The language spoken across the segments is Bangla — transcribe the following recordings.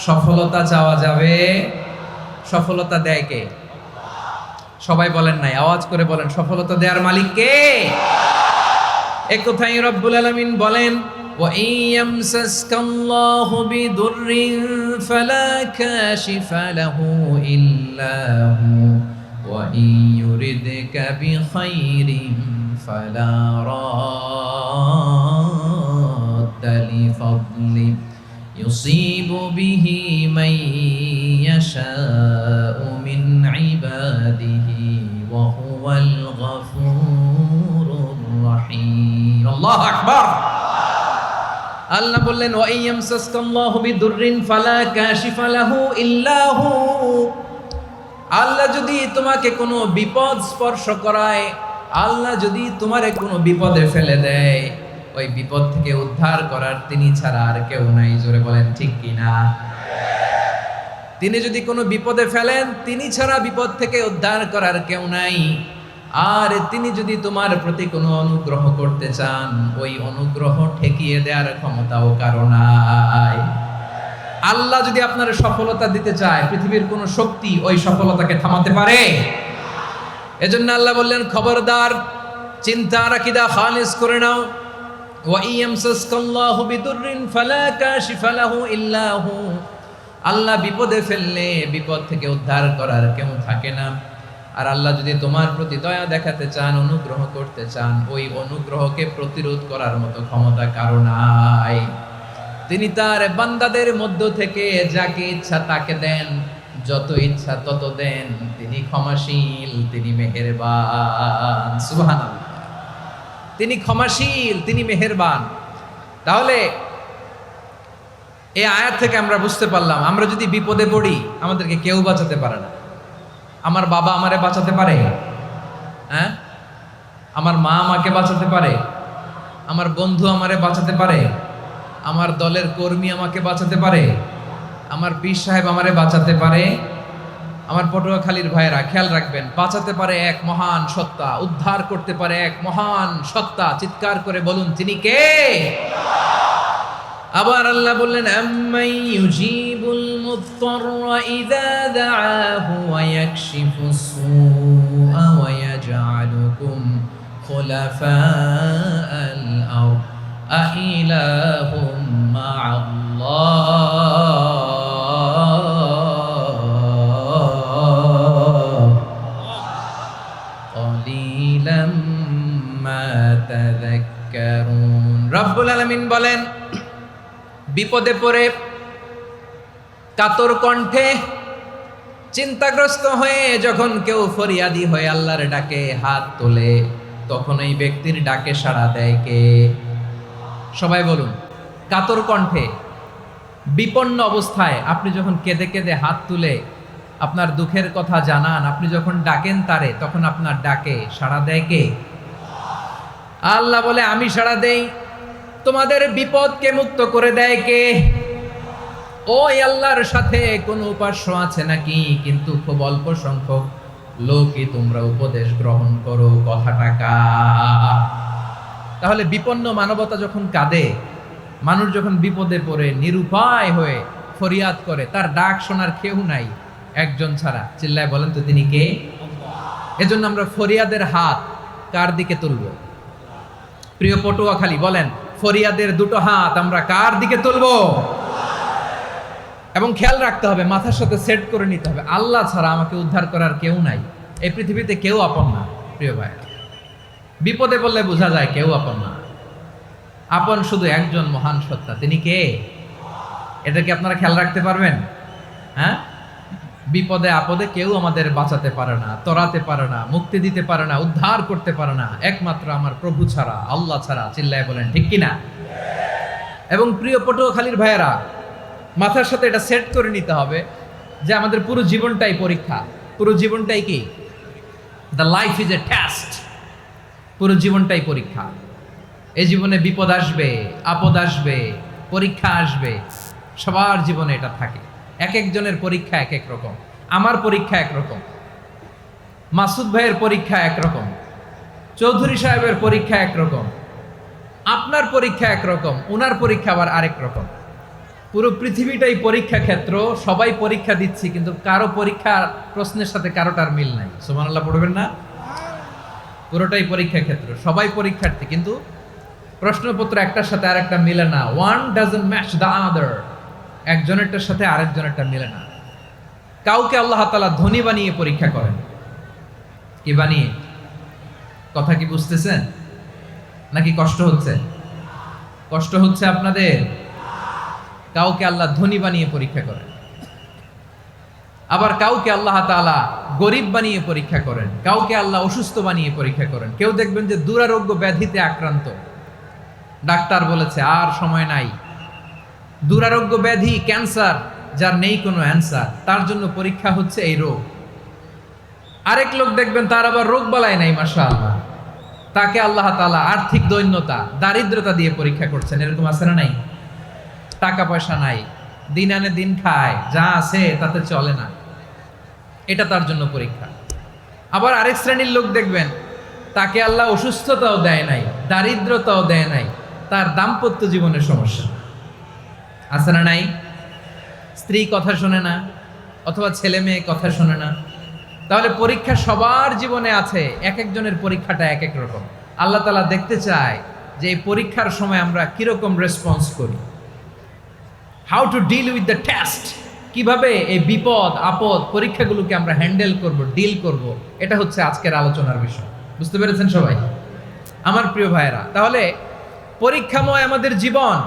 সফলতা চাওয়া যাবে, সফলতা দেয় কে? সবাই বলেন নাই, আওয়াজ করে বলেন, সফলতা দেওয়ার মালিক কে? এক কথাই রব্বুল আলামিন বলেন, ওয়া ইয়ামসাসকাল্লাহু বিদুররিন ফালা কাশিফা লাহু ইল্লা হু ওয়া ইয়ুরিদকা বিখাইরিন ফালা রাদ্দা লিফাদলি ইউসিবু বিহি মান ইয়াশাউ মিন ইবাদিহি ওয়া হুয়াল গফুরুর রহিম। আল্লাহু আকবার। আল্লাহ বললেন, ওয়া ইয়ামসাসকাল্লাহু বিদুররিন ফালা কাশিফা লাহু ইল্লা হু। আল্লাহ যদি তোমাকে কোনো বিপদ স্পর্শ করায়, আল্লাহ যদি তোমারে কোনো বিপদে ফেলে দেয়, ওই বিপদ থেকে উদ্ধার করার তিনি ছাড়া আর কেউ নাই। জোরে বলেন ঠিক কিনা? তিনি যদি কোনো বিপদে ফেলেন, তিনি ছাড়া বিপদ থেকে উদ্ধার করার কেউ নাই। আর তিনি যদি তোমার প্রতি কোনো অনুগ্রহ করতে চান, ওই অনুগ্রহ ঠেকিয়ে দেওয়ার ক্ষমতাও কারো নাই। আল্লাহ যদি আপনার সফলতা দিতে চায়, পৃথিবীর কোনো শক্তি ওই সফলতাকে থামাতে পারে? এজন্য আল্লাহ বললেন, খবরদার, চিন্তার আকীদা খালিস করে নাও। ওয়া ইয়ামসাসকাল্লাহু বিদুররিন ফালা কাশিফা লাহু ইল্লা হু। আল্লাহ বিপদে ফেললে বিপদ থেকে উদ্ধার করার কেউ থাকে না। আর আল্লাহ যদি তোমার প্রতি দয়া দেখাতে চান, অনুগ্রহ করতে চান, ওই অনুগ্রহকে প্রতিরোধ করার মতো ক্ষমতা কারো নাই। তিনি তার বান্দাদের মধ্য থেকে যাকে ইচ্ছা তাকে দেন, যত ইচ্ছা তত দেন। তিনি ক্ষমাশীল, তিনি মেহেরবান। সুবহানাল্লাহ। তিনি ক্ষমাশীল, তিনি মেহেরবান। তাহলে এই আয়াত থেকে আমরা বুঝতে পারলাম, আমরা যদি বিপদে পড়ি, আমাদেরকে কেউ বাঁচাতে পারে না। আমার বাবা আমারে বাঁচাতে পারে? হ্যাঁ? আমার মা আমাকে বাঁচাতে পারে? আমার বন্ধু আমারে বাঁচাতে পারে? আমার দলের কর্মী আমাকে বাঁচাতে পারে? আমার পীর সাহেব আমারে বাঁচাতে পারে? আমার পটুয়াখালীর ভাইয়েরা খেয়াল রাখবেন, বাঁচাতে পারে এক মহান সত্তা, উদ্ধার করতে পারে এক মহান সত্তা। চিৎকার করে বলুন, তিনি কে? আবার আল্লাহ বললেন, আম্মান ইউজিবুল মুত্তাররা ইযা দাআহু ওয়া ইয়াকশিফুস সুআ ওয়া ইয়াজআলুকুম খুলাফাআল আরদ আইলাহুম মা'আল্লাহ ক্বালিলাম মা তাযাক্কারুন। রব্বুল আলামিন বলেন, বিপদে পড়ে কাতর কণ্ঠে চিন্তাগ্রস্ত হয়ে যখন কেউ ফরিয়াদি হয়ে আল্লাহর ডাকে হাত তোলে, তখন এই ব্যক্তির ডাকে সাড়া দেয় কে? সবাই বলুন। কাতর কণ্ঠে বিপন্ন অবস্থায় আপনি যখন কেঁদে কেঁদে হাত তুলে আপনার দুঃখের কথা জানান, আপনি যখন ডাকেন তারে, তখন আপনার ডাকে সাড়া দেয় কে? আল্লাহ বলে, আমি সাড়া দেই। তোমাদের বিপদকে মুক্ত করে দেয় কে? ওই আল্লাহর সাথে কোন উপাস্য আছে নাকি? কিন্তু খুব অল্প সংখ্যক লোকই তোমরা উপদেশ গ্রহণ করো। কথাটা কার? তাহলে বিপন্ন মানবতা যখন কাঁদে, মানুষ যখন বিপদে পড়ে নিরুপায় হয়ে ফরিয়াদ করে, তার ডাক শোনার কেউ নাই একজন ছাড়া। চিল্লায় বলেন তো, তিনি কে? এজন্য আমরা ফরিয়াদের হাত কার দিকে তুলব? প্রিয় পটুয়াখালী, বলেন, ফরিয়াদের দুটো হাত আমরা কার দিকে তুলব? এবং খেয়াল রাখতে হবে, মাথার সাথে সেট করে নিতে হবে, আল্লাহ ছাড়া আমাকে উদ্ধার করার কেউ নাই। এই পৃথিবীতে কেউ আপন না। প্রিয় ভাই, বিপদে পড়লে বোঝা যায় কেউ আপন না। আপন শুধু একজন মহান সত্তা, তিনি কে? এটা কি আপনারা খেয়াল রাখতে পারবেন? হ্যাঁ, বিপদে আপদে কেউ আমাদের বাঁচাতে পারে না, তরাতে পারে না, মুক্তি দিতে পারে না, উদ্ধার করতে পারে না, একমাত্র আমার প্রভু ছাড়া, আল্লাহ ছাড়া। চিল্লায় বলেন ঠিক কিনা? এবং প্রিয় পটুয়াখালীর ভাইয়েরা, মাথার সাথে এটা সেট করে নিতে হবে যে আমাদের পুরো জীবনটাই পরীক্ষা। পুরো জীবনটাই কি? The life is a test. পুরো জীবনটাই পরীক্ষা। এই জীবনে বিপদ আসবে, আপদ আসবে, পরীক্ষা আসবে, সবার জীবনে এটা থাকে। এক একজনের পরীক্ষা এক এক রকম। আমার পরীক্ষা একরকম, মাসুদ ভাইয়ের পরীক্ষা একরকম, চৌধুরী সাহেবের পরীক্ষা একরকম, আপনার পরীক্ষা একরকম, উনার পরীক্ষা আবার আরেক রকম। পুরো পৃথিবীটাই পরীক্ষা ক্ষেত্র, সবাই পরীক্ষা দিচ্ছি, কিন্তু কারো পরীক্ষা প্রশ্নের সাথে কারোটার মিল নাই। সুবহানাল্লাহ পড়বেন না? পুরোটাই পরীক্ষা ক্ষেত্র, সবাই পরীক্ষার্থী, কিন্তু প্রশ্নপত্র একটার সাথে আরেকটা মিলে না। One doesn't match the other, একজনেরটার সাথে আরেকজনেরটা মিলে না। কাউকে আল্লাহ তাআলা ধনী বানিয়ে পরীক্ষা করেন। কি বানিয়ে? কথা কি বুঝতেছেন নাকি কষ্ট হচ্ছে? কষ্ট হচ্ছে আপনাদের? কাউকে আল্লাহ ধনী বানিয়ে পরীক্ষা করেন, আবার কাউকে আল্লাহ তাআলা গরিব বানিয়ে পরীক্ষা করেন, কাউকে আল্লাহ অসুস্থ বানিয়ে পরীক্ষা করেন। কেউ দেখবেন যে দুরারোগ্য ব্যাধিতে আক্রান্ত, ডাক্তার বলেছে আর সময় নাই, দুরারোগ্য ব্যাধি, ক্যান্সার, যার নেই কোনো অ্যান্সার, তার জন্য পরীক্ষা হচ্ছে এই রোগ। আরেক লোক দেখবেন তার আবার রোগ বালাই নাই, মাশাআল্লাহ, তাকে আল্লাহ তাআলা আর্থিক দৈন্যতা, দারিদ্রতা দিয়ে পরীক্ষা করছেন। এরকম আছে না নাই? টাকা পয়সা নাই, দিন আনে দিন খায়, যা আছে তাতে চলে না, এটা তার জন্য পরীক্ষা। আবার আরেক শ্রেণীর লোক দেখবেন তাকে আল্লাহ অসুস্থতাও দেয় নাই, দারিদ্রতাও দেয় নাই, তার দাম্পত্য জীবনের সমস্যা। আছে না নাই? স্ত্রী কথা শোনে না, অথবা ছেলে মেয়ে কথা শোনে না। তাহলে পরীক্ষা সবার জীবনে আছে, এক একজনের পরীক্ষাটা এক এক রকম। আল্লাহ তাআলা দেখতে চায় যে এই পরীক্ষার সময় আমরা কিরকম রেসপন্স করি, how to deal with the test, কিভাবে এই বিপদ আপদ পরীক্ষাগুলোকে আমরা হ্যান্ডেল করব, ডিল করব। এটা হচ্ছে আজকের আলোচনার বিষয়। বুঝতে পেরেছেন সবাই আমার প্রিয় ভাইয়েরা? তাহলে পরীক্ষাময় আমাদের জীবন,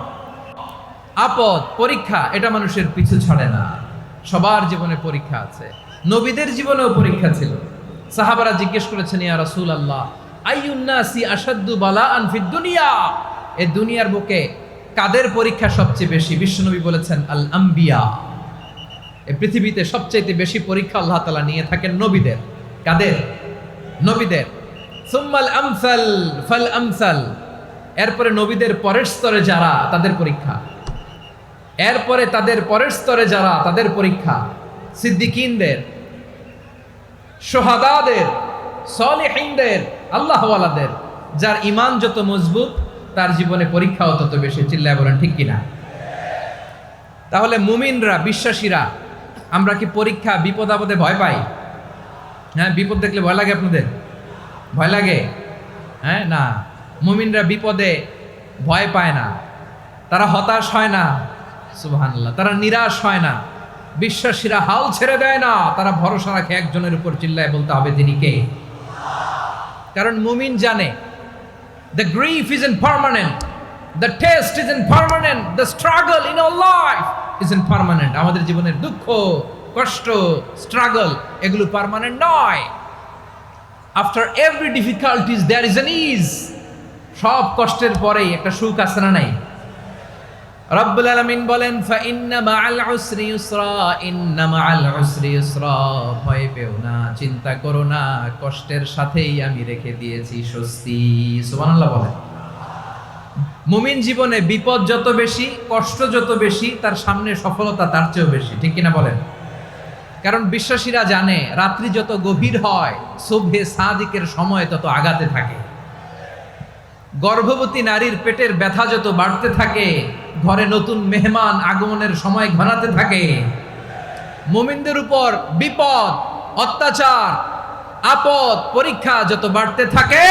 আপদ পরীক্ষা, এটা মানুষের পিছু ছাড়ে না। সবার জীবনে পরীক্ষা আছে, নবীদের জীবনেও পরীক্ষা ছিল। সাহাবারা জিজ্ঞেস করেছেন, ইয়া রাসূলুল্লাহ, আইয়ুন নাসি আশাদ্দু বালাআন ফিদ দুনিয়া, এই দুনিয়ার বুকে কাদের পরীক্ষা সবচেয়ে বেশি? বিশ্বনবী বলেছেন, আল আম্বিয়া, এই পৃথিবীতে সবচেয়ে বেশি পরীক্ষা আল্লাহ তাআলা নিয়ে থাকেন নবীদের। কাদের? নবীদের। সুম্মাল আমসাল ফাল আমসাল, এরপরে নবীদের পরের স্তরে যারা, তাদের পরীক্ষা। এরপরে তাদের পরের স্তরে যারা, তাদের পরীক্ষা। সিদ্দিকিনদের, সোহাদাদের, সলিহিনদের, আল্লাহওয়ালাদের। যার ঈমান যত মজবুত, তার জীবনে পরীক্ষাও তত বেশি। চিল্লায় বলেন ঠিক কিনা? তাহলে মুমিনরা, বিশ্বাসীরা, আমরা কি পরীক্ষা, বিপদ আপদে ভয় পাই? হ্যাঁ, বিপদ দেখলে ভয় লাগে আপনাদের? ভয় লাগে? হ্যাঁ, না, মুমিনরা বিপদে ভয় পায় না, তারা হতাশ হয় না, সুবহানাল্লাহ, তারা নিরাশ হয় না। বিশ্বাসীরা হাল ছেড়ে দেয় না, তারা ভরসা রাখে একজনের উপর। চিল্লায় বলতে হবে তিনি কে? কারণ মুমিন জানে the grief isn't permanent, the test isn't permanent, the struggle in our life isn't permanent. আমাদের জীবনের দুঃখ, কষ্ট, স্ট্রাগল, এগুলো পার্মানেন্ট নয়। after every difficulties there is an ease. সব কষ্টের পরেই একটা সুখ আছে না নাই? রব্বুল আলামিন বলেন, ফাইন্না মাআল উসরি ইউসরা, ইন্না মাআল উসরি ইউসরা, ভয় পেও না, চিন্তা করো না, কষ্টের সাথেই আমি রেখে দিয়েছি স্বস্তি। সুবহানাল্লাহ বলেন। মুমিন জীবনে বিপদ যত বেশি, কষ্ট যত বেশি, তার সামনে সফলতা তার চেয়েও বেশি। ঠিক কিনা বলেন? কারণ বিশ্বাসীরা জানে রাত্রি যত গভীর হয়, সুবহে সাদিকের সময় তত আগাতে থাকে। গর্ভবতী নারীর পেটের ব্যথা যত বাড়তে থাকে, ঘরে নতুন মেহমান আগমনের সময় ঘনাতে থাকে। মুমিনদের উপর বিপদ, অত্যাচার, আপদ, পরীক্ষা যত বাড়তে থাকে,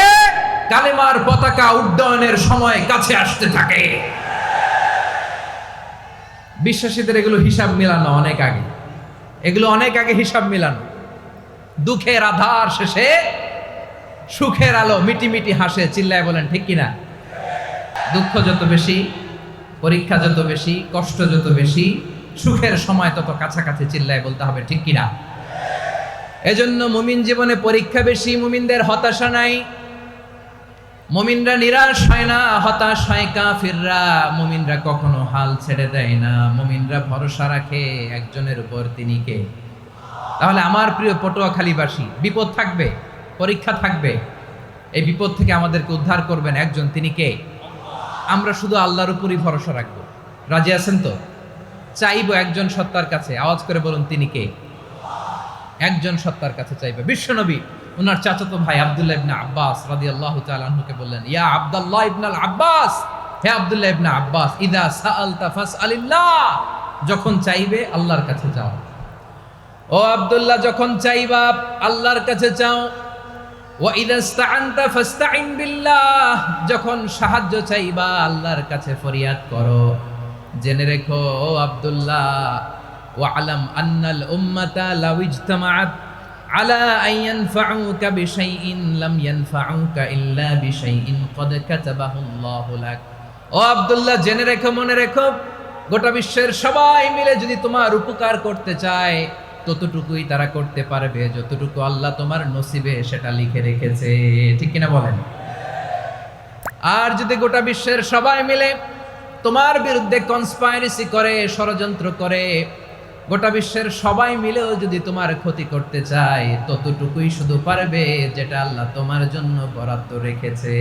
কালেমার পতাকা উড্ডয়নের সময় কাছে আসতে থাকে। বিশ্বাসীদের এগুলো হিসাব মিলানো অনেক আগে, এগুলো অনেক আগে হিসাব মিলানো। দুঃখের আধার শেষে সুখের আলো মিটি হাসে। চিল্লায় বলেন ঠিক কিনা? দুঃখ যত বেশি, পরীক্ষা যত বেশি, কষ্ট যত বেশি, সুখের সময় তত কাছাকাছি। চিল্লায় বলতে হবে ঠিক কিনা? এজন্য মুমিন জীবনে পরীক্ষা বেশি, মুমিনদের হতাশা নাই, মুমিনরা নিরাশ হয় না, হতাশ হয় কাফিররা। মুমিনরা কখনো হাল ছেড়ে দেয় না, মুমিনরা ভরসা রাখে একজনের উপর, তিনি কে? তাহলে আমার প্রিয় পটুয়াখালীবাসী, বিপদ থাকবে, পরীক্ষা থাকবে, এই বিপদ থেকে আমাদেরকে উদ্ধার করবেন একজন, তিনি কে? আমরা শুধু আল্লাহর উপরই ভরসা রাখবো। রাজি আছেন তো? চাইবো একজন সত্তার কাছে। আওয়াজ করে বলুন তিনি কে? একজন সত্তার কাছে চাইবে। বিশ্বনবী ওনার চাচাতো ভাই আব্দুল্লাহ ইবনে আব্বাস রাদিয়াল্লাহু তাআলা আনহুকে বললেন, ইয়া আব্দুল্লাহ ইবনে আল আব্বাস, হে আব্দুল্লাহ ইবনে আব্বাস, ইদা সাআলতা ফাসআলিল্লাহ, যখন চাইবে আল্লাহর কাছে যাও। ও আব্দুল্লাহ, যখন চাইবা আল্লাহর কাছে চাও। ওয়া ইদা ইসতাআনতা ফাসতাইন বিল্লাহ, যখন সাহায্য চাইবা আল্লাহর কাছে ফরিয়াদ করো। জেনে রেখো ও আব্দুল্লাহ, ওয়া'লাম আন্নাল উম্মাতা লাউ ইজতামাআত আলা আন ইয়ানফাউকা বিশাইইন লাম ইয়ানফাউকা ইল্লা বিশাইইন ক্বাদ কাতাবাহু আল্লাহু লাক। ও আব্দুল্লাহ, জেনে রেখো, মনে রেখো, গোটা বিশ্বের সবাই মিলে যদি তোমার উপকার করতে চায় ততটুকুই তারা করতে পারবে যতটুকু আল্লাহ তোমার নসিবে সেটা লিখে রেখেছে। ঠিক কিনা বলেন? আর যদি গোটা বিশ্বের সবাই মিলে তোমার বিরুদ্ধে কনস্পাইরেসি করে, ষড়যন্ত্র করে, গোটা বিশ্বের সবাই মিলেও যদি তোমার ক্ষতি করতে চায় ততটুকুই শুধু পারবে যেটা আল্লাহ তোমার জন্য বরাদ্দ রেখেছে।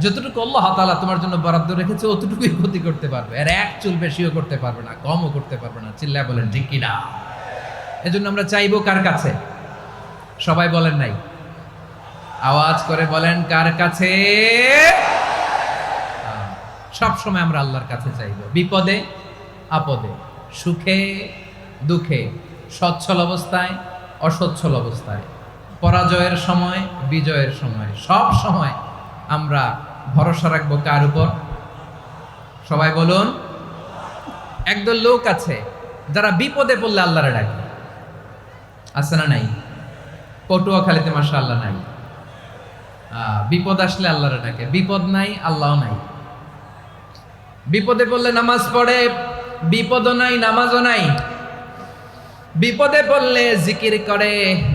যতটুকু আল্লাহ তাআলা তোমার জন্য বরাদ্দ রেখেছে অতটুকুই ক্ষতি করতে পারবে, আর এক চুল বেশিও করতে পারবে না, কমও করতে পারবে না। চিল্লায় বলেন ঠিক কিনা? এজন্য আমরা চাইবো কার কাছে? সবাই বলেন নাই, আওয়াজ করে বলেন কার কাছে? সব সময় আমরা আল্লাহর কাছে চাইবো, বিপদে আপদে, সুখে দুঃখে, সচ্ছল অবস্থায় অসচ্ছল অবস্থায়, পরাজয়ের সময় বিজয়ের সময়, সব সময় আমরা ভরসা রাখবো কার উপর? সবাই বলুন। একদল লোক আছে যারা বিপদে পড়লে আল্লাহরে ডাকে, আছে না নাই? পটুয়াখালীতে মাশাআল্লাহ নাই। বিপদ আসলে আল্লাহরে ডাকে, বিপদ নাই আল্লাহও নাই। বিপদে পড়লে নামাজ পড়ে, বিপদও নাই নামাজও নাই। বিপদে পড়লে জিকির করে,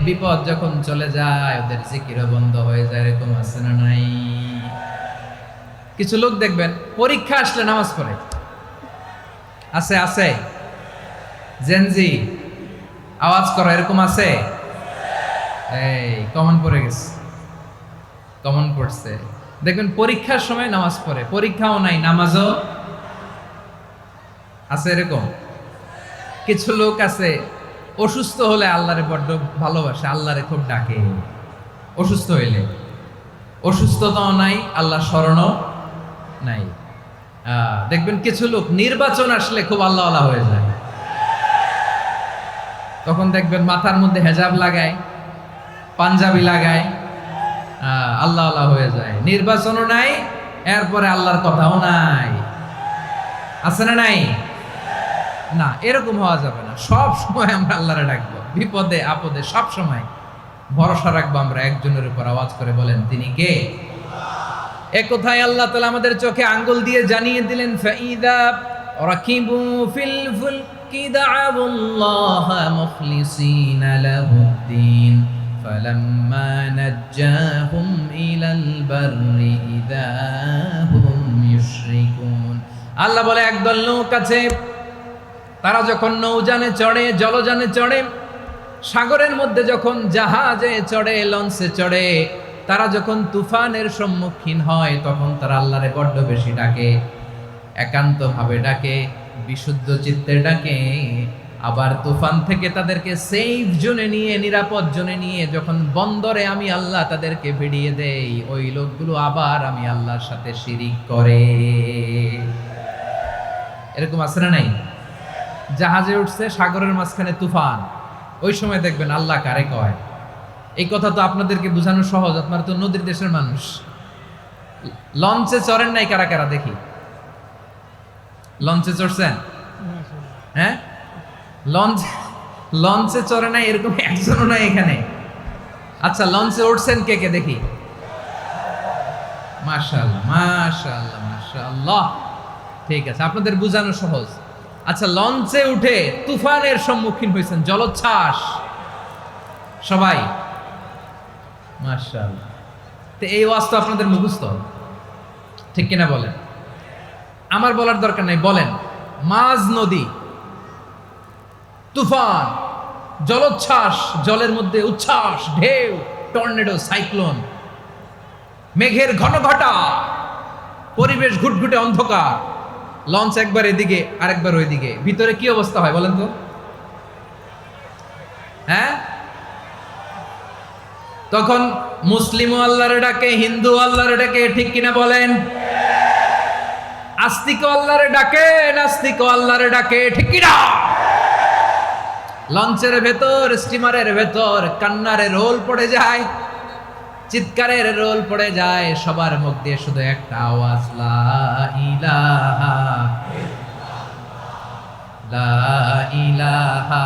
বিপদ যখন চলে যায় ওদের জিকিরও বন্ধ হয়ে যায়। এরকম আছে না নাই? কিছু লোক দেখবেন পরীক্ষা আসলে নামাজ পড়ে, আছে আছে। জেনজি আওয়াজ করো, এরকম আছে? এই কমন পড়ে গেছে, কমন পড়ছে। দেখবেন পরীক্ষার সময় নামাজ পড়ে, পরীক্ষাও নাই নামাজও আছে। এরকম কিছু লোক আছে অসুস্থ হলে আল্লাহরে বড্ড ভালোবাসে, আল্লাহরে খুব ডাকে। অসুস্থ হইলে অসুস্থতাও নাই, আল্লাহ স্মরণও নাই। দেখবেন কিছু লোক নির্বাচন আসলে খুব আল্লাহওয়ালা হয়ে যায়। তখন দেখবেন মাথার মধ্যে হেজাব লাগায়, পাঞ্জাবি লাগায়, আল্লাহওয়ালা হয়ে যায়। নির্বাচনও নাই, এরপরে আল্লাহর কথাও নাই। আছে না নাই? না, এরকম হওয়া যাবে না। সব সময় আমরা আল্লাহরে ডাকবো, বিপদে আপদে সব সময় ভরসা রাখবো আমরা একজনের উপর। আওয়াজ করে বলেন তিনি কে? এ কথায় আল্লাহ তাআলা আমাদের চোখে আঙ্গুল দিয়ে জানিয়ে দিলেন, ফাইদা রাকিবু ফিল ফুলকি দা'আবুল্লাহা মুখলিসিনা লাহুদ্দিন ফালাম্মা নাজ্জাহুম ইলাল বাররি ইযা হুম ইউশরিকুন। আল্লাহ বলে একদল লোক আছে, তারা যখন নৌযানে চড়ে, জলযানে চড়ে, সাগরের মধ্যে যখন জাহাজে চড়ে, লঞ্চে চড়ে, তারা যখন তুফানের সম্মুখীন হয় তখন তারা আল্লাহরে বড্ড বেশি ডাকে, একান্তভাবে ডাকে, বিশুদ্ধ চিত্তে ডাকে। আবার তুফান থেকে তাদেরকে সেফ জোনে নিয়ে, নিরাপদ জোনে নিয়ে যখন বন্দরে আমি আল্লাহ তাদেরকে ভিড়িয়ে দেই, ওই লোকগুলো আবার আমি আল্লাহর সাথে শিরিক করে। এরকম আছে না নাই? জাহাজে উঠছে, সাগরের মাঝখানে তুফান, ওই সময় দেখবেন আল্লাহ কারে কয়। এই কথা তো আপনাদেরকে বোঝানো সহজ, আপনারা তো নদীর দেশের মানুষ। লঞ্চে চড়েন নাই কারা কারা দেখি? লঞ্চে চড়ছেন? হ্যাঁ, লঞ্চে চড়ে নাই এরকম একজনও নাই এখানে। আচ্ছা, লঞ্চে উঠছেন কে কে দেখি? মাশাআল্লাহ মাশাআল্লাহ মাশাআল্লাহ। ঠিক আছে, আপনাদের বোঝানো সহজ। আচ্ছা, লঞ্চে উঠে তুফানের সম্মুখীন হয়েছেন, জলোচ্ছ্বাস, সবাই? মাশাআল্লাহ। তো এই ওয়াজ তো আপনাদের মুখস্থ, ঠিক কিনা বলেন? আমার বলার দরকার নাই, বলেন। মাঝ নদী, তুফান, জলোচ্ছ্বাস, জলের মধ্যে উচ্ছ্বাস, ঢেউ, টর্নেডো, সাইক্লোন, মেঘের ঘনঘটা, পরিবেশ ঘুটঘুটে অন্ধকার, লঞ্চ একবার এদিকে আরেকবার ওইদিকে, ভিতরে কি অবস্থা হয় বলেন তো? হ্যাঁ, তখন মুসলিমও আল্লাহরে ডাকে, হিন্দু আল্লাহরে ডাকে, ঠিক কিনা বলেন? আস্তিক আল্লাহরে ডাকে, নাস্তিক আল্লাহরে ডাকে, ঠিক কি না? লঞ্চের ভেতর, স্টিমারের ভেতর কান্নারে রোল পড়ে যায়, চিৎকারের রোল পড়ে যায়, সবার মুখ দিয়ে শুধু একটা আওয়াজ, লা ইলাহা লা ইলাহা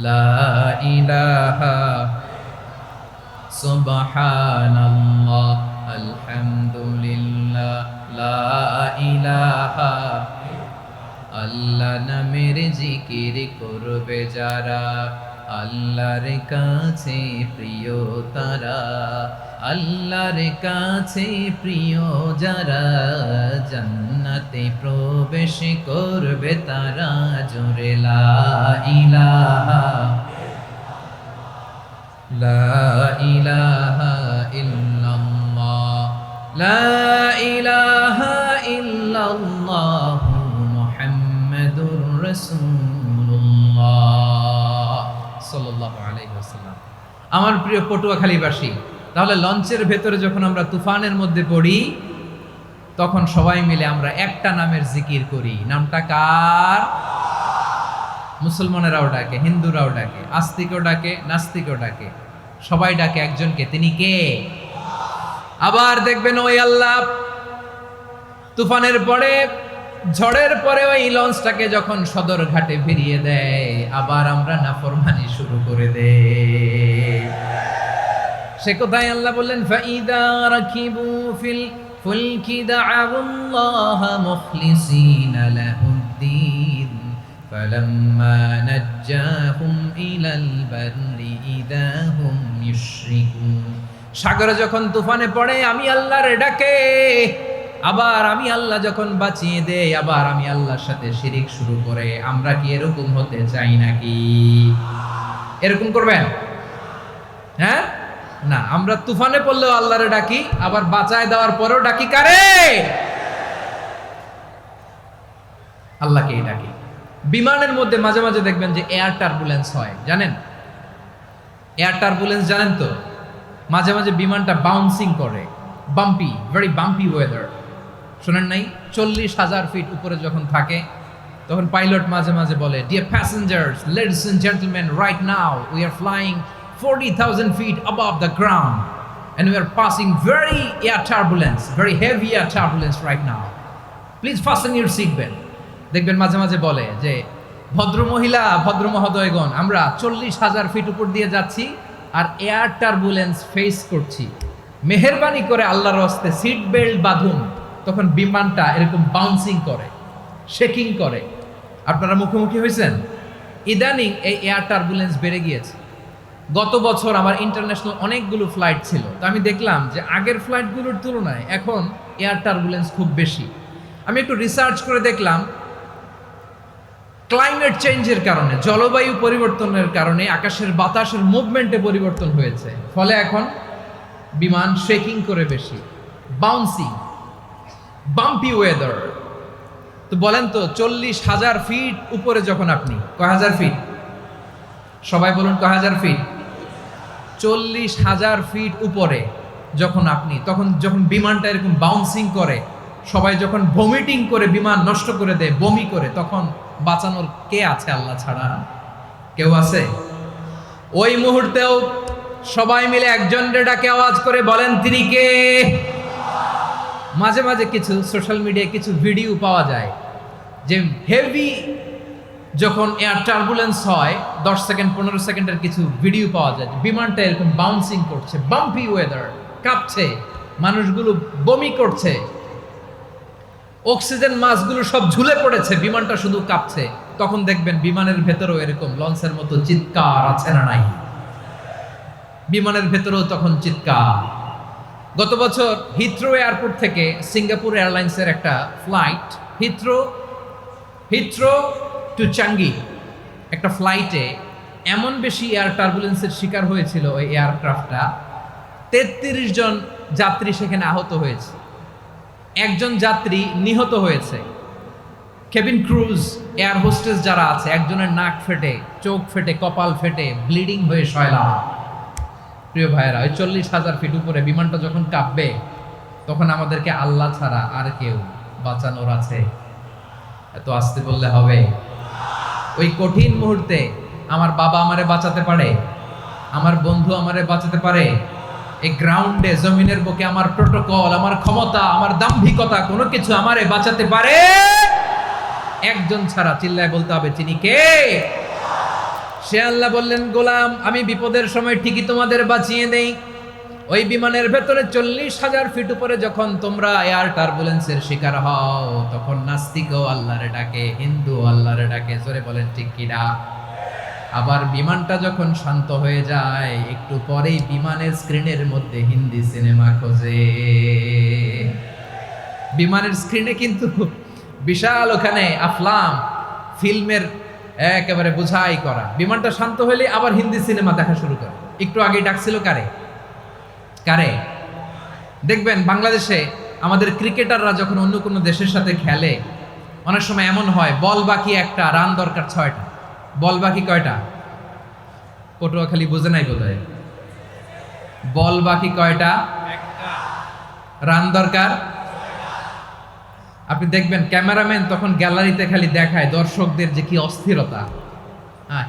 লা ইলাহা সুবহানাল্লাহ আলহামদুলিল্লাহ লা ইলাহা। আল্লাহ নামের জিকির করবে যারা, আল্লাহর কাছে প্রিয় তারা, আল্লাহর কাছে প্রিয় যারা, জান্নাতে প্রবেশ করবে তারা, জোরে লা ইলাহা লা ইলাহা ইল্লাল্লাহ লা ইলাহা ইল্লাল্লাহ মুহাম্মাদুর রাসূলুল্লাহ সাল্লাল্লাহু আলাইহি ওয়াসাল্লাম। আমার প্রিয় পটুয়াখালীবাসী, তাহলে লঞ্চের ভেতরে যখন আমরা তুফানের মধ্যে পড়ি, তখন সবাই মিলে আমরা একটা নামের জিকির করি। নামটা কার? মুসলমানেরাও ডাকে, হিন্দুরাও ডাকে, আস্তিকও ডাকে, নাস্তিকও ডাকে, সবাই ডাকে একজনকে। তিনি কে? আবার দেখবেন ওই আল্লাহ তুফানের পরে, ঝড়ের পরে ওই লঞ্চটাকে যখন সদর ঘাটে ফিরিয়ে দেয়, আবার আমরা নাফরমানি শুরু করে দেই। সে কোথায়? আল্লাহ বললেন, ফাইদা রাকিবু ফিল ফুলকি দা'আউল্লাহ মুখলিসিনা লাহুদ্দিন ফালাম্মা নাজ্জাহুম ইলাল বাররি ইযা হুম ইউশরিকুন। সাগরে যখন তুফানে পড়ে আমি আল্লাহর ডাকে, আবার আমি আল্লাহ যখন বাঁচিয়ে দেই, আবার আমি আল্লাহর সাথে শিরিক শুরু করে। আমরা কি এরকম হতে চাই নাকি? এরকম করবেন? হ্যাঁ না, আমরা তুফানে পড়লেও আল্লাহরে ডাকি, আবার বাঁচায় দেওয়ার পরেও ডাকি কারে? আল্লাহকেই ডাকি। বিমানের মধ্যে মাঝে মাঝে দেখবেন যে এয়ার টার্বুলেন্স হয়, জানেন? এয়ার টার্বুলেন্স জানেন তো? মাঝে মাঝে বিমানটা বাউন্সিং করে, বাম্পি, ভেরি বাম্পি ওয়েদার। শোনেন নাই? 40,000 ফিট উপরে যখন থাকে, তখন পাইলট মাঝে মাঝে বলে, dear passengers, ladies and gentleman, right now we are flying 40,000 feet above the ground and we are passing very air turbulence, very heavy air turbulence right now. Please fasten your seat belt. দেখবেন মাঝে মাঝে বলে যে, ভদ্র মহিলা, ভদ্র মহোদয়গণ, আমরা 40,000 ফিট উপর দিয়ে যাচ্ছি আর এয়ার টার্বুলেন্স ফেস করছি, মেহেরবানি করে আল্লাহর হস্তে সিট বেল্ট বাঁধুন। তখন বিমানটা এরকম বাউন্সিং করে, শেকিং করে। আপনারা মুখোমুখি হয়েছেন? ইদানিং এই এয়ার টার্বুলেন্স বেড়ে গিয়েছে। গত বছর আমার ইন্টারন্যাশনাল অনেকগুলো ফ্লাইট ছিল, তো আমি দেখলাম যে আগের ফ্লাইটগুলোর তুলনায় এখন এয়ার টার্বুলেন্স খুব বেশি। আমি একটু রিসার্চ করে দেখলাম, ক্লাইমেট চেঞ্জের কারণে, জলবায়ু পরিবর্তনের কারণে আকাশের বাতাসের মুভমেন্টে পরিবর্তন হয়েছে, ফলে এখন বিমান শেকিং করে বেশি, বাউন্সিং, বাম্পি ওয়েদার। তো বলেন তো, 40,000 ফিট উপরে যখন আপনি, কয় হাজার ফিট? সবাই বলুন, কয় হাজার ফিট? 40,000 ফিট উপরে যখন আপনি, তখন যখন বিমানটা এরকম বাউন্সিং করে, সবাই যখন ভমিটিং করে বিমান নষ্ট করে দেয়, বমি করে, তখন বাঁচানোর কে আছে আল্লাহ ছাড়া? কেউ আছে? ওই মুহূর্তেও সবাই মিলে একজনের ডাকে আওয়াজ করে বলেন, তিনি কে? মাঝে মাঝে কিছু সোশ্যাল মিডিয়ায় কিছু ভিডিও পাওয়া যায় যে হেভি যখন এয়ার টার্বুলেন্স হয়, 10 সেকেন্ড 15 সেকেন্ডের কিছু ভিডিও পাওয়া যায়, বিমানটা এরকম বাউন্সিং করছে, বাম্পি ওয়েদার, কাঁপছে, মানুষগুলো বমি করছে, অক্সিজেন মাস্কগুলো সব ঝুলে পড়েছে, বিমানটা শুধু কাঁপছে। তখন দেখবেন বিমানের ভেতরেও এরকম লঞ্চের মতো চিৎকার আছে না নাই? বিমানের ভেতরেও তখন চিৎকার। গত বছর হিথ্রো এয়ারপোর্ট থেকে সিঙ্গাপুর এয়ারলাইন্সের একটা ফ্লাইট, হিথ্রো টু চাঙ্গি, একটা ফ্লাইটে এমন বেশি এয়ার টার্বুলেন্সের শিকার হয়েছিল ওই এয়ারক্রাফটটা, 33 জন যাত্রী সেখানে আহত হয়েছে, একজন যাত্রী নিহত হয়েছে। কেবিন ক্রুজ, এয়ার হোস্টেস যারা আছে, একজনের নাক ফেটে, চোখ ফেটে, কপাল ফেটে, ব্লিডিং হয়ে শয়লা। প্রিয় ভাইয়েরা, ওই 40,000 ফিট উপরে বিমানটা যখন কাঁপবে, তখন আমাদেরকে আল্লাহ ছাড়া আর কেউ বাঁচানোর আছে? এত আসতে বললে হবে? ওই কঠিন মুহূর্তে আমার বাবা আমারে বাঁচাতে পারে, আমার বন্ধু আমারে বাঁচাতে পারে। এই গ্রাউন্ডে, জমিনের বুকে আমার প্রোটোকল, আমার ক্ষমতা, আমার দাম্ভিকতা কোনো কিছু আমারে বাঁচাতে পারে? একজন ছাড়া। চিল্লায় বলতে হবে, তিনি কে? সে আল্লাহ বললেন, গোলাম আমি বিপদের সময় ঠিকই তোমাদের বাঁচিয়ে দেই। ওই বিমানের ভেতরে 40,000 ফিট উপরে যখন তোমরা এয়ার টার্বুলেন্সের শিকার হও, তখন নাস্তিকও আল্লাহরে ডাকে, হিন্দু আল্লাহরে ডাকে। জোরে বলেন ঠিক কিনা? আবার বিমানটা যখন শান্ত হয়ে যায়, একটু পরেই বিমানের স্ক্রিনের মধ্যে হিন্দি সিনেমা খোঁজে। বিমানের স্ক্রিনে কিন্তু বিশাল ওখানে আফলাম ফিল্মের একেবারে বোঝাই করা। বিমানটা শান্ত হলে আবার হিন্দি সিনেমা দেখা শুরু করে। একটু আগে ডাকছিল কারে? কারে? দেখবেন বাংলাদেশে আমাদের ক্রিকেটাররা যখন অন্য কোনো দেশের সাথে খেলে, অনেক সময় এমন হয় বল বাকি একটা, রান দরকার 6টা। বল বাকি কয়টা? পটুয়াখালী বুঝে নাই বোধহয়। বল বাকি কয়টা? রান দরকার। আপনি দেখবেন ক্যামেরাম্যান তখন গ্যালারিতে খালি দেখায় দর্শকদের যে কি অস্থিরতা।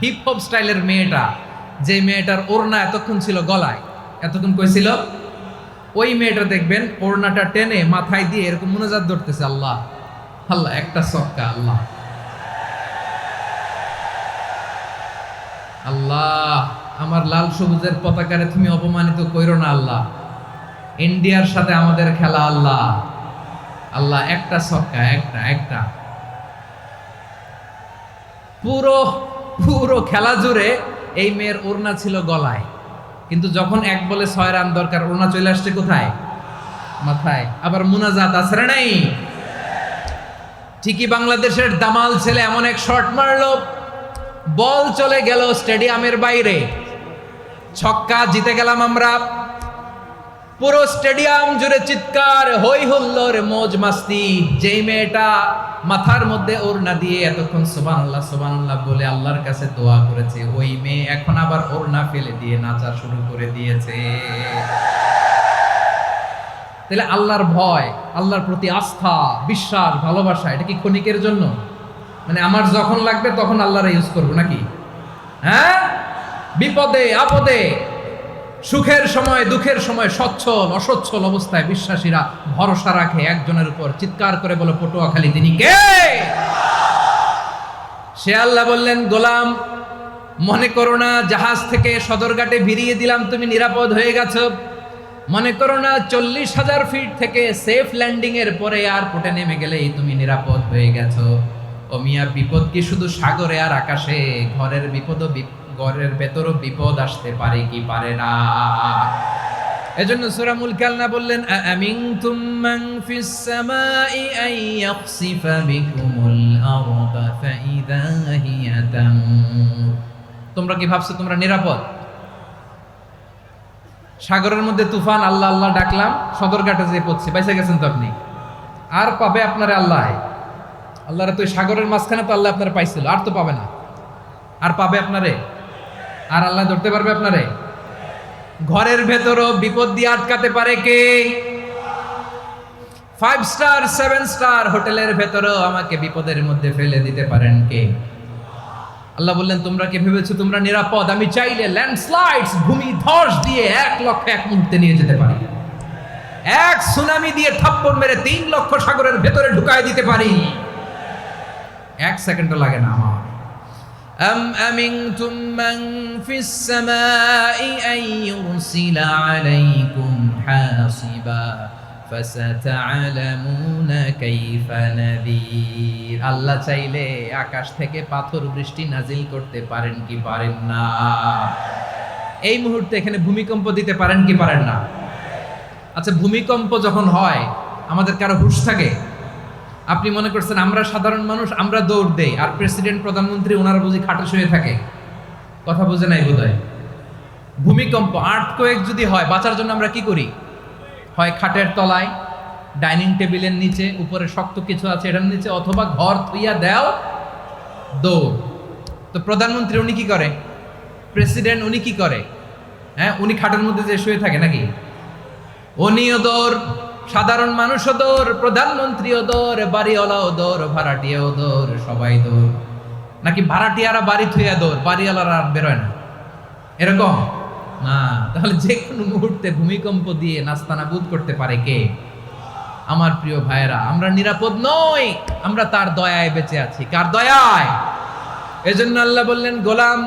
হিপ হপ স্টাইলের মেয়েটা, যে মেয়েটার ওড়না এতক্ষণ ছিল গলায়, এতক্ষণ কইছিল, ওই মেয়েটা দেখবেন ওড়নাটা টেনে মাথায় দিয়ে এরকম মুনাজাত ধরতেছে, আল্লাহ আল্লাহ, একটা সক্কা, আল্লাহ আল্লাহ, আমার লাল সবুজের পতাকারে তুমি অপমানিত কইরো না আল্লাহ, ইন্ডিয়ার সাথে আমাদের খেলা আল্লাহ আল্লাহ, একটা সক্কা, একটা একটা। পুরো পুরো খেলা জুড়ে এই মেয়ের ওড়না ছিল গলায়, কিন্তু যখন এক বলে 6 রান দরকার, ওড়না চলে আসছে কোথায়? মাথায়। আবার মুনাজাত আছে না নাই? ঠিকই বাংলাদেশের দামাল ছেলে এমন এক শট মারলো, বল চলে গেল স্টেডিয়ামের বাইরে, ছক্কা, জিতে গেলাম আমরা। পুরো স্টেডিয়াম জুড়ে চিৎকার, হই হুল্লোর, মৌজ মাস্তি। যেই মেয়েটা মাথার মধ্যে ওড়না দিয়ে এতক্ষণ সুবহানাল্লাহ সুবহানাল্লাহ বলে আল্লাহর কাছে দোয়া করেছে, ওই মেয়ে এখন আবার ওড়না ফেলে দিয়ে নাচা শুরু করে দিয়েছে। তাহলে আল্লাহর ভয়, আল্লাহর প্রতি আস্থা, বিশ্বাস, ভালোবাসা, এটা কি ক্ষণিকের জন্য? মানে আমার যখন লাগবে তখন আল্লাহরে ইউজ করবো নাকি? হ্যাঁ, বিপদে আপদে, সুখের সময় দুঃখের সময়, সচ্ছল অসচ্ছল অবস্থায় বিশ্বাসীরা ভরসা রাখে একজনের উপর। চিৎকার করে বলো, পটুয়াখালী তিনি কে? সে আল্লাহ বললেন, গোলাম মনে করো না জাহাজ থেকে সদরঘাটে ভিড়িয়ে দিলাম, তুমি নিরাপদ হয়ে গেছো। মনে করো না 40,000 ফিট থেকে সেফ ল্যান্ডিং এর পরে এয়ারপোর্টে নেমে গেলেই তুমি নিরাপদ হয়ে গেছো। ও মিয়া, বিপদ কি শুধু সাগরে আর আকাশে? ঘরের বিপদও, ঘরের ভেতরও বিপদ আসতে পারে কি পারে না? এজন্য সূরা মুলক আল্লাহ বললেন, আমিনতুম মান ফিস সামাই আন ইয়াখসিফা বিকুমুল আরদা ফাইযা হিয়া তামুর। তোমরা কি ভাবছো তোমরা নিরাপদ? সাগরের মধ্যে তুফান, আল্লাহ আল্লাহ ডাকলাম, সদরঘাটে যেয়ে পড়ছি, বাইসা গেছেন তো আপনি। আর পাবে আপনারে আল্লাহ? আল্লাহরে তো সাগরের মাঝখানে তো আল্লাহ আপনারা পাইছিল, আর তো পাবে না। আর পাবে আপনারে? আর আল্লাহ ধরতে পারবে আপনারে? ঘরের ভেতরও বিপদ দিয়ে আটকাতে পারে কে? 5 স্টার 7 স্টার হোটেলের ভেতরেও আমাকে বিপদের মধ্যে ফেলে দিতে পারেন কে? আল্লাহ বললেন, তোমরা কি ভেবেছো তোমরা নিরাপদ? আমি চাইলে ল্যান্ডস্লাইডস, ভূমি ধস দিয়ে 1 লক্ষ এক মুহূর্তে নিয়ে যেতে পারি। এক সুনামি দিয়ে থাপ্পড় মেরে 3 লক্ষ সাগরের ভেতরে ঢুকায় দিতে পারি। 1 সেকেন্ডও লাগে না আমার। أم أمنتم من في السماء أن يرسل عليكم حاصبا فستعلمون كيف نذير। আল্লাহ চাইলে আকাশ থেকে পাথর বৃষ্টি নাজিল করতে পারেন কি পারেন না? এই মুহূর্তে এখানে ভূমিকম্প দিতে পারেন কি পারেন না? আচ্ছা, ভূমিকম্প যখন হয় আমাদের কারো হুঁশ থাকে? আপনি মনে করছেন আমরা সাধারণ মানুষ, আমরা দৌড় দেই, আর প্রেসিডেন্ট প্রধানমন্ত্রী ওনারা বুঝি খাটে শুয়ে থাকে? কথা বুঝে নাই বোধহয়। ভূমিকম্প, আর্থকোয়েক যদি হয়, বাঁচার জন্য আমরা কি করি? হয় খাটের তলায়, ডাইনিং টেবিলের নিচে, উপরে শক্ত কিছু আছে এটার নিচে, অথবা ঘর থইয়া দেও দৌড়। তো প্রধানমন্ত্রী উনি কি করে? প্রেসিডেন্ট উনি কি করে? হ্যাঁ, উনি খাটের মধ্যে যে শুয়ে থাকে নাকি? উনিও দৌড়। সাধারণ মানুষও দৌড়, প্রধানমন্ত্রীও দৌড়, বাড়িওয়ালাও দৌড়, ভাড়াটিয়াও দৌড়, সবাই দৌড়। নাকি ভাড়াটিয়ারা বাড়ি থুইয়া দৌড়, বাড়িওয়ালারা আর বেরোয় না, এরকম না? তাহলে যে কোনো মুহূর্তে ভূমিকম্প দিয়ে নাস্তানাবুদ করতে পারে কে? আমার প্রিয় ভাইয়েরা, আমরা নিরাপদ নই, আমরা তার দয়ায় বেঁচে আছি। কার দয়ায়? এজন্য আল্লাহ বললেন, গোলাম,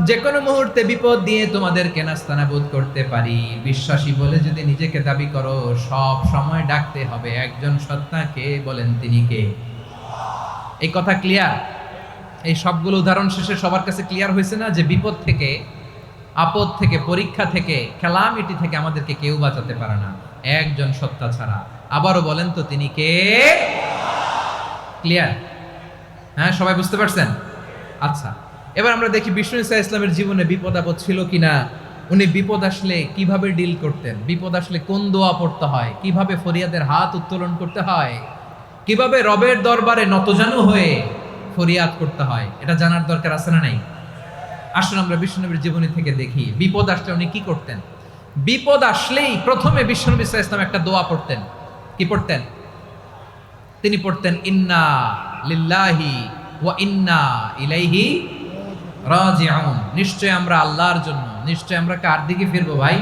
যে কোনো মুহূর্তে বিপদ দিয়ে তোমাদেরকে নাস্তানাবুদ করতে পারি। বিশ্বাসী বলে যদি নিজেকে দাবি করো, সব সময় ডাকতে হবে একজন সত্তাকে। বলেন তিনি কে? এই কথা ক্লিয়ার? এই সবগুলো উদাহরণ শেষে সবার কাছে ক্লিয়ার হয়েছে না যে বিপদ থেকে, আপদ থেকে, পরীক্ষা থেকে, ক্যালামিটি থেকে আমাদেরকে কেউ বাঁচাতে পারে না একজন সত্তা ছাড়া। আবারও বলেন তো তিনি কে? ক্লিয়ার? হ্যাঁ, সবাই বুঝতে পারছেন? আচ্ছা, এবার আমরা দেখি বিষ্ণু ঈসা ইসলামের জীবনে বিপদ আপদ ছিল কিনা। উনি বিপদ আসলে কিভাবে ডিল করতেন, বিপদ আসলে কোন দোয়া পড়তে হয়, কিভাবে ফরিয়াদের হাত উত্তোলন করতে হয়, কিভাবে রবের দরবারে নতজানু হয়ে ফরিয়াদ করতে হয়, এটা জানার দরকার আছে না নাই? আসুন আমরা বিষ্ণুনবীর জীবনী থেকে দেখি বিপদ আসলে উনি কি করতেন। বিপদ আসলেই প্রথমে বিষ্ণু ঈসা ইসলাম একটা দোয়া পড়তেন। কি পড়তেন? তিনি পড়তেন, ইন্না লিল্লাহি ওয়া ইন্না ইলাইহি রাজিউন। নিশ্চয় আমরা আল্লাহর জন্য, নিশ্চয় আমরা কার দিকে ফিরবো ভাই?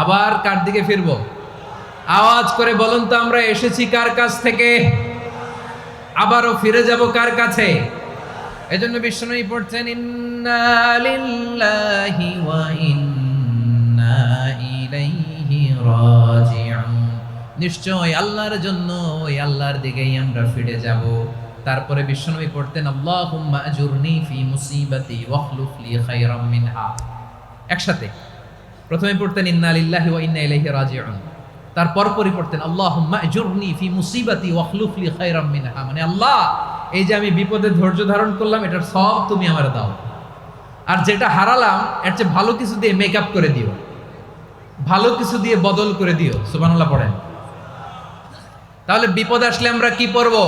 আবার কার দিকে ফিরবো? আওয়াজ করে বলুন তো, আমরা এসেছি কার কাছ থেকে, আবারও ফিরে যাব কার কাছে? এজন্য বিষ্ণুই পড়ছেন, ইন্না লিল্লাহি ওয়া ইন্না ইলাইহি রাজিউন। নিশ্চয় আল্লাহর জন্য, ওই আল্লাহর দিকেই আমরা ফিরে যাব। তারপরে বিশ্বনবী পড়তেন, আল্লাহুম্মা আজুরনি ফি মুসিবাতি ওয়াখলুফ লি খায়রাম মিনহা। একসাথে প্রথমে পড়তেন ইন্না লিল্লাহি ওয়া ইন্না ইলাইহি রাজিউন, তারপর পরই পড়তেন আল্লাহুম্মা আজুরনি ফি মুসিবাতি ওয়াখলুফ লি খায়রাম মিনহা। মানে আল্লাহ, এই যে আমি বিপদে ধৈর্য ধারণ করলাম, এটার সব তুমি আমারে দাও, আর যেটা হারালাম এর চেয়ে ভালো কিছু দিয়ে মেকআপ করে দিও, ভালো কিছু দিয়ে বদল করে দিও। সুবহানাল্লাহ পড়েন। তাহলে বিপদ আসলে আমরা কি পড়বো?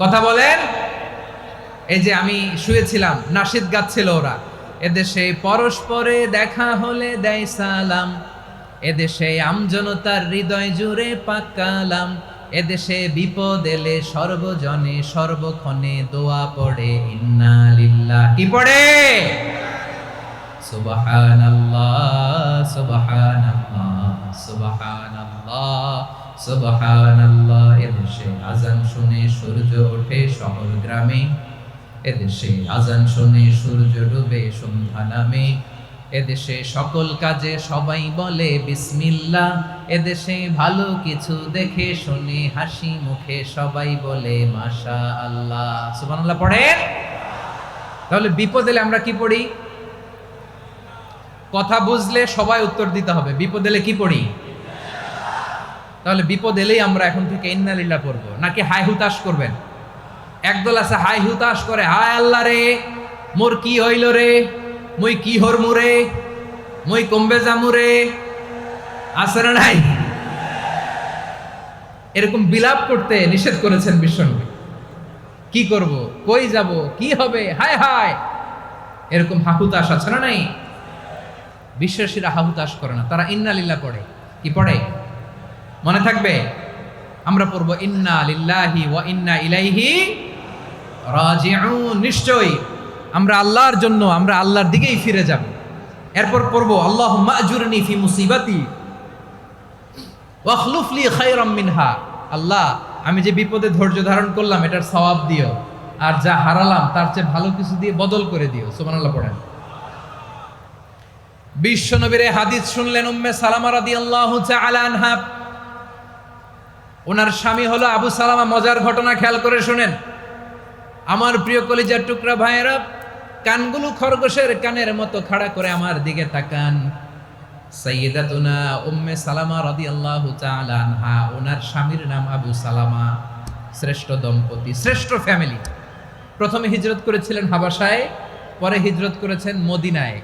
কথা বলেন। এই যে আমি শুয়েছিলাম, নাশিদ গাচ্ছিল ওরা, এদেশে পরস্পরে দেখা হলে দেয় সালাম, এদেশে আমজনতার হৃদয় জুড়ে পাকালাম, এদেশে বিপদ এলে সর্বজনে সর্বক্ষণে দোয়া পড়ে ইন্না লিল্লাহ। কি পড়ে? সুবহানাল্লাহ সুবহানাল্লাহ সুবহানাল্লাহ সুবহানাল্লাহ। এদেশে আজান শুনে সূর্য ওঠে শহর গ্রামে, এদেশে আজান শুনে সূর্য ডুবে সন্ধ্যা নামে, এদেশে সকল কাজে সবাই বলে বিসমিল্লাহ, এদেশে ভালো কিছু দেখে শুনে হাসি মুখে সবাই বলে মাশাআল্লাহ। সুবহানাল্লাহ পড়েন। তাহলে বিপদ এলে আমরা কি পড়ি? কথা বুঝলে সবাই উত্তর দিতে হবে, বিপদ এলে কি পড়ি? তাহলে বিপদ এলেই আমরা এখন থেকে ইন্না লিল্লাহ পড়বো, নাকি হাই হুতাশ করবেন? একদল আছে হাই হুতাশ করে, হায় আল্লাহ রে, মোর কি হইল রে, মুই কি হরমু রে, মুই কমবে জামু রে। আছে না নাই? এরকম বিলাপ করতে নিষেধ করেছেন বিশ্বনবী। কি করব, কই যাব, কি হবে, হায় হায়, এরকম হাহুতাশ আছে না নাই? বিশ্বাসীরা হাহুতাশ করে না, তারা ইন্না লিল্লাহ পড়ে। কি পড়ে? মনে থাকবে? আমরা পড়বো ইন্না লিল্লাহি ওয়া ইন্না ইলাইহি রাজিউন। নিশ্চয়ই আমরা আল্লাহর জন্য, আমরা আল্লাহর দিকেই ফিরে যাব। এরপর পড়বো আল্লাহুম্মা আজুরনি ফি মুসিবাতি ওয়াখলুফ লি খায়রাম মিনহা। আল্লাহ, আমি যে বিপদে ধৈর্য ধারণ করলাম এটার সওয়াব দিও, আর যা হারালাম তার চেয়ে ভালো কিছু দিয়ে বদল করে দিও। সুবহানাল্লাহ পড়েন। বিশ্বনবীর হাদিস শুনলেন উম্মে সালামা রাদিয়াল্লাহু তাআলা আনহা। ওনার স্বামী হলো আবু সালামা। মজার ঘটনা খেয়াল করে শুনেন আমার প্রিয় কলিজার টুকরা ভাইয়েরা। কানগুলো খরগোশের কানের মতো খাড়া করে আমার দিকে তাকান। সাইয়্যিদাতুনা উম্মে সালামা রাদিয়াল্লাহু তাআলা আনহা, ওনার স্বামীর নাম আবু সালামা। শ্রেষ্ঠ দম্পতি, শ্রেষ্ঠ ফ্যামিলি। প্রথমে হিজরত করেছিলেন হাবাসায়, পরে হিজরত করেছেন মদিনায়।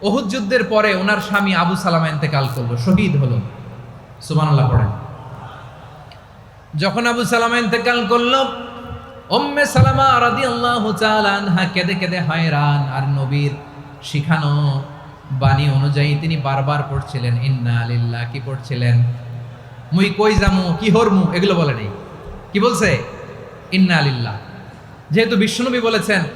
উহুদ যুদ্ধের পরে ওনার স্বামী আবু সালামা ইন্তেকাল করলো, শহীদ হলো। সুবহানাল্লাহ পড়েন। যখন আবু সালামা ইন্তেকাল করলো, উম্মে সালামা রাদিয়াল্লাহু তাআলা আনহা কেঁদে কেঁদে হয়রান। আর নবীর শিখানো বাণী অনুযায়ী তিনি বারবার পড়ছিলেন ইন্না লিল্লাহ। কি পড়ছিলেন? মুই কই যামু কি হরমু এগুলো বলে নেই। কি বলছে? ইন্না লিল্লাহ। যেহেতু বিশ্বনবী বলেছেন